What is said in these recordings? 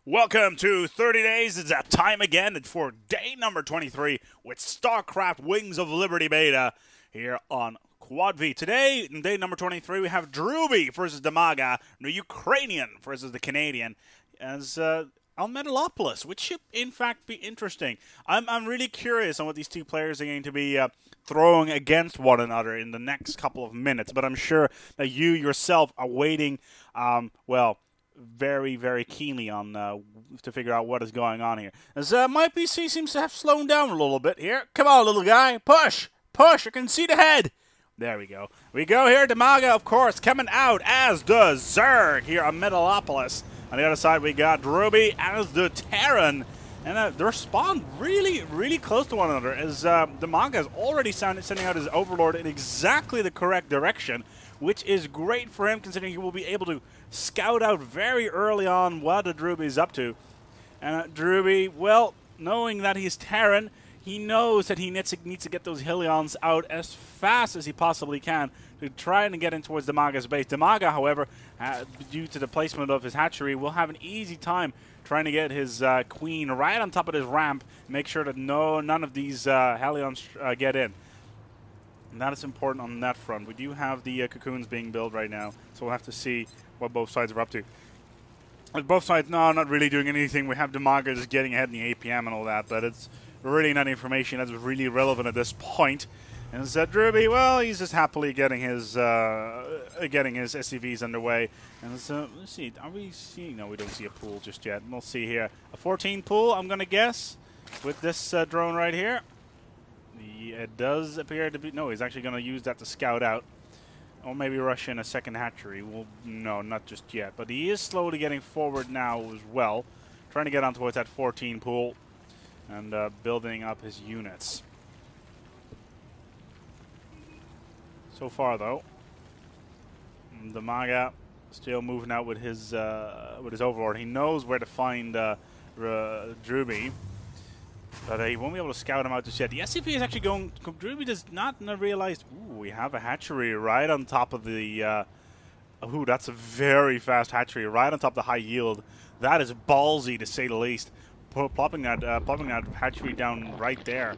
Welcome to 30 Days. It's that time again for day number 23 with Starcraft Wings of Liberty Beta here on Quad V. Today, in day number 23, we have Drewbie versus DIMAGA, the Ukrainian versus the Canadian, as Metalopolis, which should in fact be interesting. I'm really curious on what these two players are going to be throwing against one another in the next couple of minutes, but I'm sure that you yourself are waiting, very, very keenly on to figure out what is going on here. As my PC seems to have slowed down a little bit here. Come on, little guy. Push! Push! I can see the head! There we go. We go here. DIMAGA, of course, coming out as the Zerg here on Metalopolis. On the other side, we got Drewbie as the Terran. And they're spawned really, really close to one another, as DIMAGA is already sending out his Overlord in exactly the correct direction, which is great for him, considering he will be able to scout out very early on what the Drewbie is up to. And Drewbie, well, knowing that he's Terran, he knows that he needs to get those Helions out as fast as he possibly can to try and get in towards DIMAGA's base. DIMAGA, however, due to the placement of his hatchery, will have an easy time trying to get his queen right on top of his ramp, make sure that none of these Helions get in. And that is important on that front. We do have the cocoons being built right now, so we'll have to see what both sides are up to. But both sides, no, not really doing anything. We have DIMAGA just getting ahead in the APM and all that, but it's really not information that's really relevant at this point. And Drewbie, well, he's just happily getting his SCVs underway. And so, let's see, are we seeing? No, we don't see a pool just yet. We'll see here. A 14 pool, I'm going to guess, with this drone right here. It does appear to be... No, he's actually going to use that to scout out. Or maybe rush in a second hatchery. Well, no, not just yet. But he is slowly getting forward now as well. Trying to get on towards that 14 pool. And building up his units. So far, though, DIMAGA still moving out with his Overlord. He knows where to find Drewbie. But he won't be able to scout him out just yet. The SCV is actually going... Drewbie does not realize... Ooh, we have a hatchery right on top of the... ooh, that's a very fast hatchery right on top of the high yield. That is ballsy, to say the least. Plopping that hatchery down right there.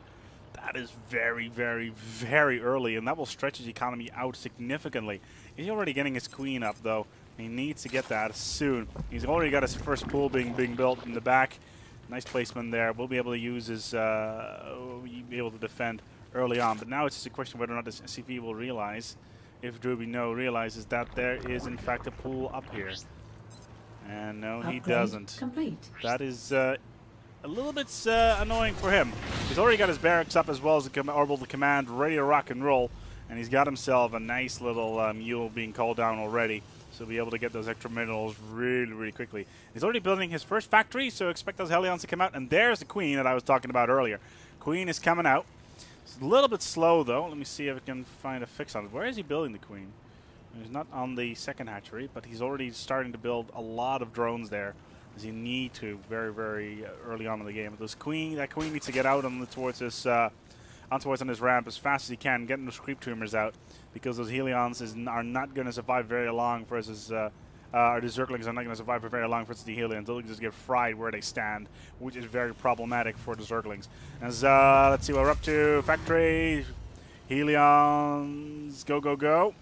That is very, very, very early, and that will stretch his economy out significantly. He's already getting his queen up, though. He needs to get that soon. He's already got his first pool being built in the back. Nice placement there. We'll be able to use his, be able to defend early on. But now it's just a question whether or not this SCV will realize, if Drewbie realizes that there is in fact a pool up here. And no, he doesn't. Complete. That is a little bit annoying for him. He's already got his barracks up as well as the orbital command ready to rock and roll. And he's got himself a nice little mule being called down already. So he'll be able to get those extra minerals really, really quickly. He's already building his first factory, so expect those Helions to come out. And there's the queen that I was talking about earlier. Queen is coming out. It's a little bit slow, though. Let me see if I can find a fix on it. Where is he building the queen? He's not on the second hatchery, but he's already starting to build a lot of drones there, as you need to very, very early on in the game. But that queen needs to get out on towards this... on his ramp as fast as he can, getting those creep tumors out, because those Helions are not going to survive very long versus, or the Zerglings are not going to survive for very long versus the Helions. They'll just get fried where they stand, which is very problematic for the Zerglings. As, let's see what we're up to. Factory, Helions, go, go, go.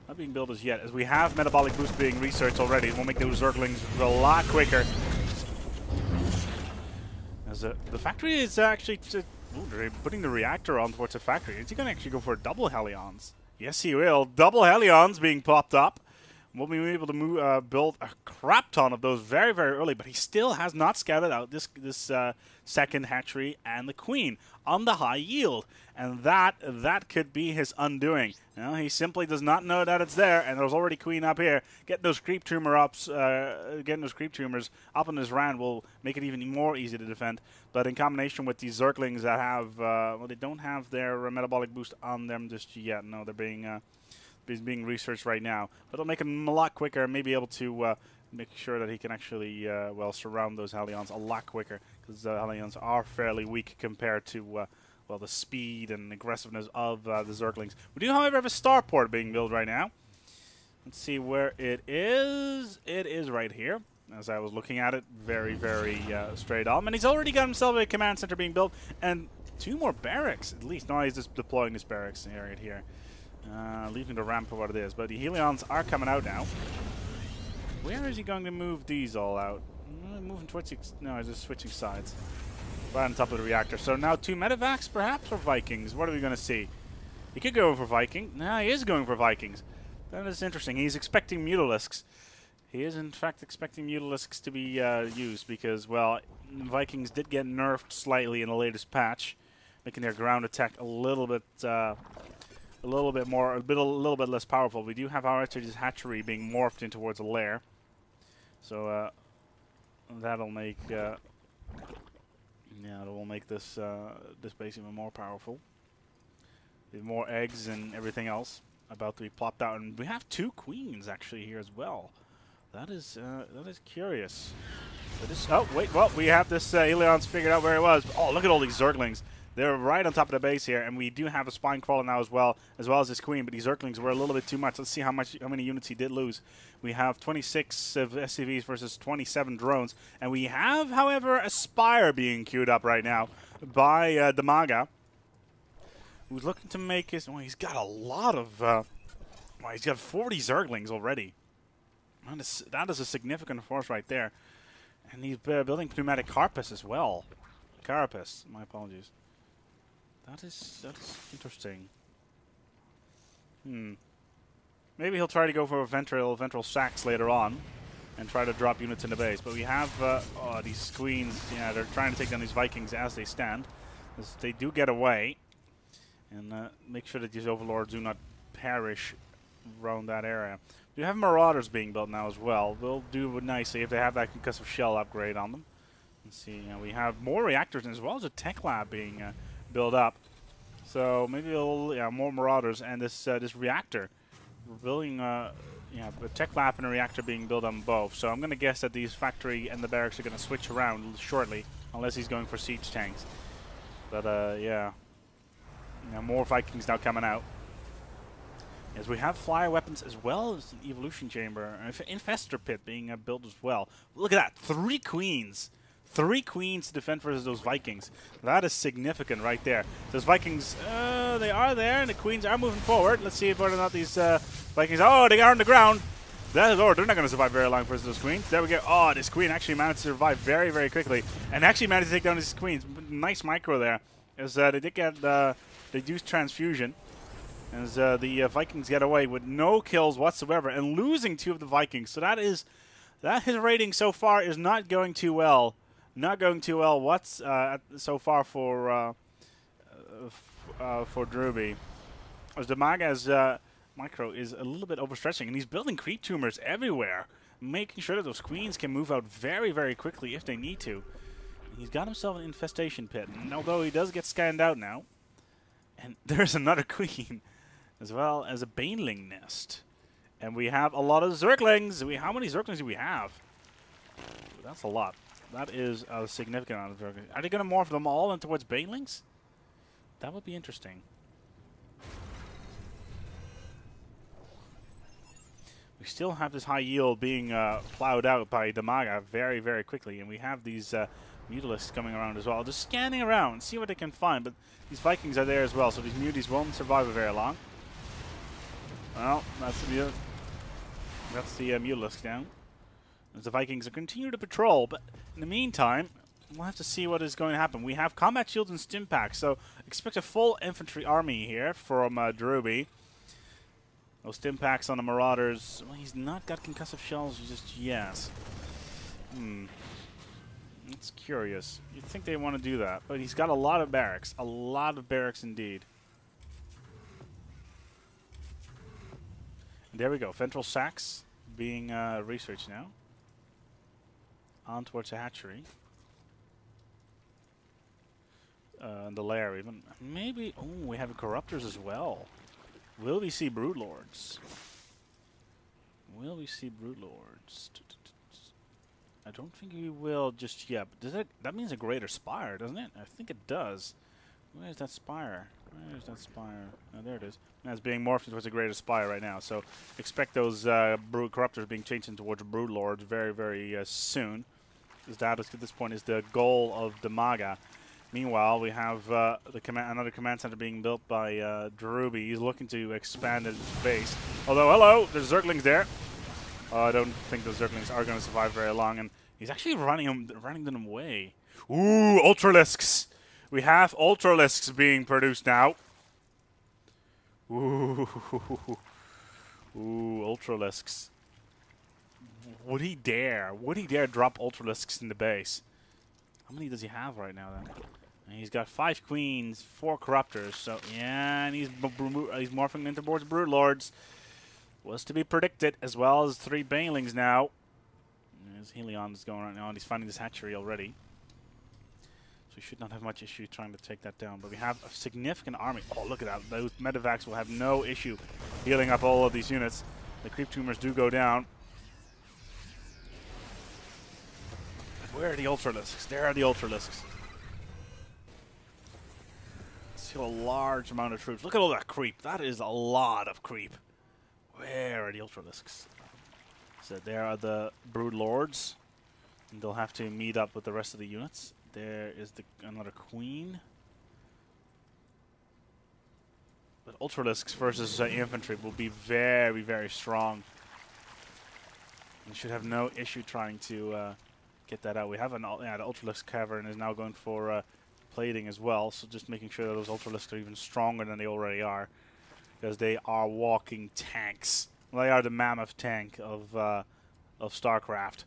Not being built as yet, as we have metabolic boost being researched already. It will make those Zerglings a lot quicker. As the factory is actually... Ooh, they're putting the reactor on towards the factory. Is he going to actually go for double Helions? Yes, he will. Double Helions being popped up. We'll be able to build a crap ton of those very, very early, but he still has not scouted out this second hatchery and the queen on the high yield. And that could be his undoing. You know, he simply does not know that it's there, and there's already queen up here. Getting those creep tumors up on his RAN will make it even more easy to defend. But in combination with these Zerglings that have, well, they don't have their metabolic boost on them just yet. No, they're being researched right now. But it'll make him a lot quicker and maybe able to make sure that he can actually, well, surround those Helions a lot quicker, because the Helions are fairly weak compared to, well, the speed and aggressiveness of the Zerglings. We do, however, have a starport being built right now. Let's see where it is. It is right here. as I was looking at it, very, very straight on. And he's already got himself a command center being built, and 2 more barracks at least. No, he's just deploying his barracks right here, leaving the ramp for what it is. But the Helions are coming out now. Where is he going to move these all out? Moving towards... No, he's just switching sides. Right on top of the reactor. So now 2 medevacs, perhaps, or Vikings? What are we going to see? He could go for Viking. No, he is going for Vikings. That is interesting. He's expecting Mutalisks. He is, in fact, expecting Mutalisks to be used because, well, Vikings did get nerfed slightly in the latest patch, making their ground attack a little bit less powerful. We do have our hatchery being morphed in towards a lair, so that'll make that will make this this base even more powerful. With more eggs and everything else about to be plopped out, and we have 2 queens actually here as well. That is curious. Oh wait, well we have this Elion's figured out where it was. Oh, look at all these Zerglings. They're right on top of the base here, and we do have a spine crawler now as well as this queen. But these Zerglings were a little bit too much. Let's see how many units he did lose. We have 26 of SCVs versus 27 drones, and we have, however, a Spire being queued up right now by DIMAGA, who's looking to make his... Well, he's got a lot of... well, he's got 40 Zerglings already. That is a significant force right there. And he's building pneumatic carapace as well. Carapace, my apologies. That is interesting. Maybe he'll try to go for ventral sacks later on and try to drop units in the base. But we have these queens. Yeah, they're trying to take down these Vikings as they stand. As they do get away. And make sure that these overlords do not perish around that area. We have Marauders being built now as well. They'll do nicely if they have that concussive shell upgrade on them. Let's see, we have more reactors as well as a tech lab being built up. So maybe more Marauders and this reactor. We're building a tech lab and a reactor being built on both. So I'm going to guess that these factory and the barracks are going to switch around shortly, unless he's going for siege tanks. But yeah. More Vikings now coming out. As we have flyer weapons as well as an evolution chamber, infestor pit being built as well. Look at that, 3 queens. 3 queens to defend versus those Vikings. That is significant right there. Those Vikings, they are there, and the queens are moving forward. Let's see whether or not these Vikings... Oh, they are on the ground. They're not going to survive very long versus those queens. There we go. Oh, this queen actually managed to survive very, very quickly. And actually managed to take down these queens. Nice micro there. As they did get... they used transfusion. As the Vikings get away with no kills whatsoever and losing 2 of the Vikings. So his rating so far is not going too well. Not going too well so far for Drewbie. As DIMAGA's micro is a little bit overstretching, and he's building creep tumors everywhere, making sure that those queens can move out very, very quickly if they need to. He's got himself an infestation pit, and although he does get scanned out now, and there's another queen, as well as a baneling nest. And we have a lot of Zerglings. How many Zerglings do we have? That's a lot. That is a significant amount of Zerglings. Are they going to morph them all in towards banelings? That would be interesting. We still have this high yield being plowed out by DIMAGA very, very quickly. And we have these Mutalisks coming around as well. Just scanning around, see what they can find. But these Vikings are there as well, so these muties won't survive very long. Well, that's the Mutalisk down. As the Vikings continue to patrol, but in the meantime, we'll have to see what is going to happen. We have combat shields and stim packs, so expect a full infantry army here from Drewbie. Those stim packs on the Marauders. Well, he's not got concussive shells just yet. It's curious. You'd think they want to do that, but he's got a lot of barracks. A lot of barracks indeed. And there we go. Ventral sacks being researched now. On towards the hatchery. And the lair even. Maybe... Oh, we have corruptors as well. Will we see broodlords? Will we see broodlords? I don't think we will just yet. But does that means a greater spire, doesn't it? I think it does. Where's that spire? Where's that spire? Oh, there it is. That's being morphed into a greater spire right now. So expect those brood corruptors being changed in towards brood lords very, very soon. Because that is, at this point, is the goal of DIMAGA. Meanwhile, we have another command center being built by Drewbie. He's looking to expand his base. Although, hello, there's Zerglings there. I don't think those Zerglings are going to survive very long, and he's actually running them away. Ooh, Ultralisks! We have Ultralisks being produced now. Ooh, Ultralisks. Would he dare? Would he dare drop Ultralisks in the base? How many does he have right now, then? And he's got 5 queens, 4 corruptors. So, yeah, and he's morphing into towards brood lords. Was to be predicted, as well as 3 banelings now. There's Helion's going right now, and he's finding this hatchery already. So we should not have much issue trying to take that down. But we have a significant army. Oh, look at that. Those medevacs will have no issue healing up all of these units. The creep tumors do go down. Where are the Ultralisks? There are the Ultralisks. See a large amount of troops. Look at all that creep. That is a lot of creep. Where are the Ultralisks? So there are the brood lords. And they'll have to meet up with the rest of the units. There is another queen. But Ultralisks versus infantry will be very, very strong. You should have no issue trying to get that out. We have the Ultralisk cavern is now going for plating as well. So just making sure that those Ultralisks are even stronger than they already are. Because they are walking tanks. They are the mammoth tank of Starcraft.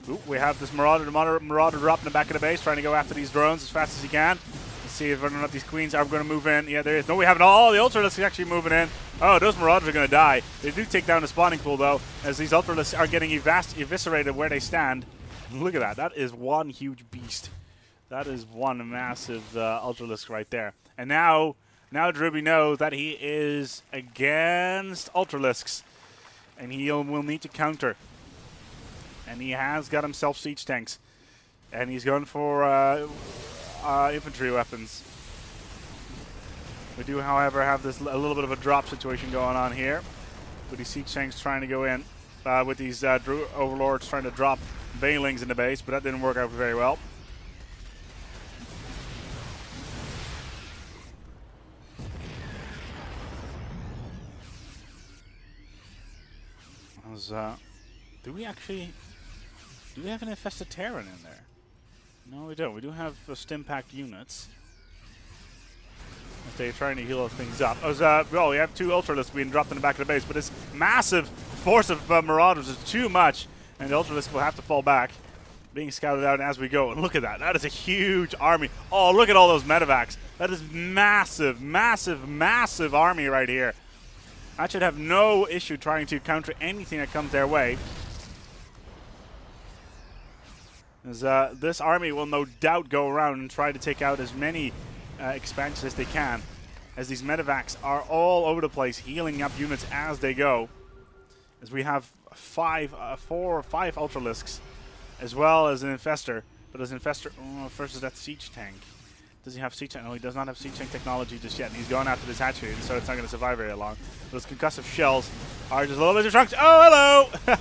Ooh, we have this Marauder drop in the back of the base, trying to go after these drones as fast as he can. Let's see if whether or not these queens are going to move in. Yeah, there is. No, we haven't. Oh, the Ultralisks actually moving in. Oh, those Marauders are going to die. They do take down the spawning pool, though, as these Ultralisks are getting eviscerated where they stand. Look at that. That is one huge beast. That is one massive Ultralisk right there. And now Drewbie knows that he is against Ultralisks, and he will need to counter. And he has got himself siege tanks, and he's going for infantry weapons. We do, however, have a little bit of a drop situation going on here, with these siege tanks trying to go in, with these overlords trying to drop banelings in the base, but that didn't work out very well. Do we have an infested Terran in there? No, we don't. We do have stim-packed units. If they're trying to heal things up. We have 2 Ultralisks being dropped in the back of the base, but this massive force of Marauders is too much, and the Ultralisks will have to fall back, being scouted out as we go. And look at that. That is a huge army. Oh, look at all those medevacs. That is massive, massive, massive army right here. I should have no issue trying to counter anything that comes their way. As, this army will no doubt go around and try to take out as many expansions as they can, as these medevacs are all over the place, healing up units as they go. As we have 4 or 5 Ultralisks, as well as an Infestor. But as Infestor versus that siege tank. Does he have siege tank? No, he does not have siege tank technology just yet. And he's going after this hatchery, so it's not going to survive very long. Those concussive shells are just a little bit of trunks. Oh, hello!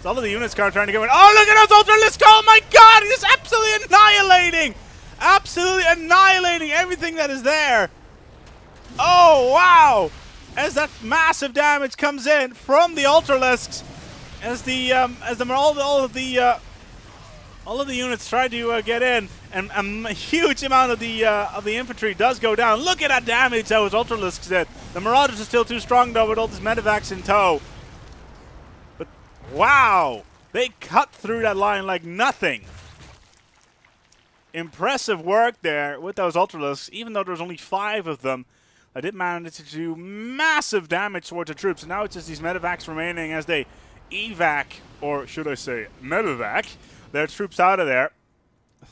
So all of the units are trying to go in. Oh, look at those Ultralisks! Oh my god! He's absolutely annihilating! Absolutely annihilating everything that is there! Oh, wow! As that massive damage comes in from the Ultralisks, as all of the units try to get in, and a huge amount of the infantry does go down. Look at that damage those Ultralisks did. The Marauders are still too strong though, with all these medevacs in tow. But wow, they cut through that line like nothing. Impressive work there with those Ultralisks, even though there's only 5 of them. I did manage to do massive damage towards the troops, and now it's just these medevacs remaining as they evac, or should I say medevac, their troops out of there.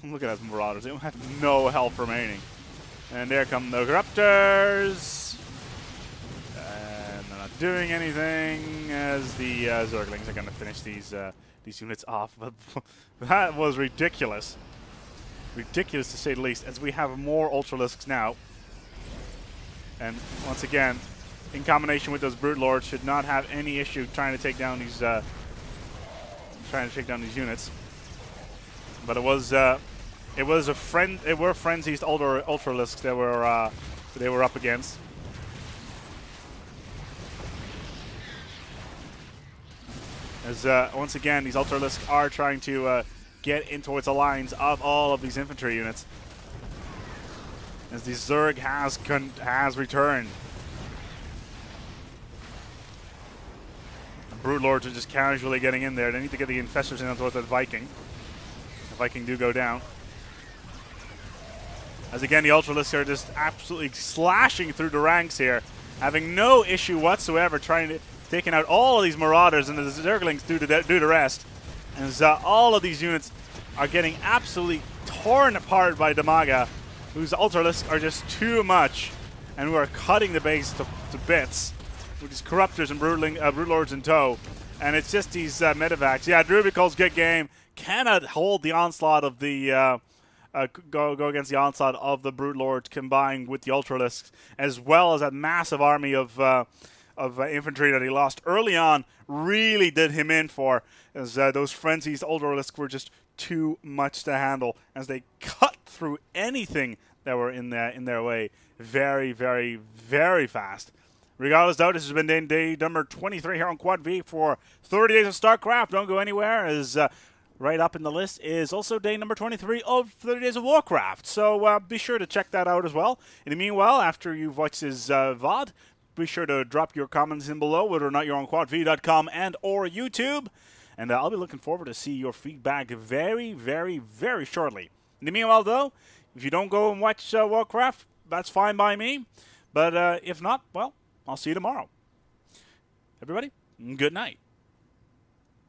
Look at those Marauders. They have no health remaining. And there come the Corruptors. And they're not doing anything as the Zerglings are going to finish these units off. But that was ridiculous. ridiculous to say the least, as we have more Ultralisks now. And once again, in combination with those Brute Lords, should not have any issue trying to take down these units. But it were frenzied Ultralisks that they were up against. As once again, these Ultralisks are trying to get in towards the lines of all of these infantry units. As the Zerg has returned. The Brute Lords are just casually getting in there. They need to get the Infestors in towards that Viking. The Viking do go down. As again, the Ultralisks are just absolutely slashing through the ranks here, having no issue whatsoever taking out all of these Marauders, and the Zerglings do the rest. As all of these units are getting absolutely torn apart by DIMAGA, whose Ultralisks are just too much, and who are cutting the base to bits with these Corruptors and Brute Lords in tow. And it's just these medevacs. Yeah, Drewbie calls good game. Cannot hold the onslaught of the go against the onslaught of the Brute Lords combined with the Ultralisks, as well as that massive army of infantry that he lost early on. Really did him in for, as those frenzied Ultralisks were just too much to handle, as they cut through anything that were in their way very, very, very fast. Regardless, though, this has been day number 23 here on Quad V for 30 days of StarCraft. Don't go anywhere, as right up in the list is also day number 23 of 30 days of Warcraft. So be sure to check that out as well. In the meanwhile, after you've watched this VOD, be sure to drop your comments in below, whether or not you're on quadv.com and or YouTube. And I'll be looking forward to see your feedback very, very, very shortly. In the meanwhile, though, if you don't go and watch Warcraft, that's fine by me. But if not, well, I'll see you tomorrow. Everybody, good night.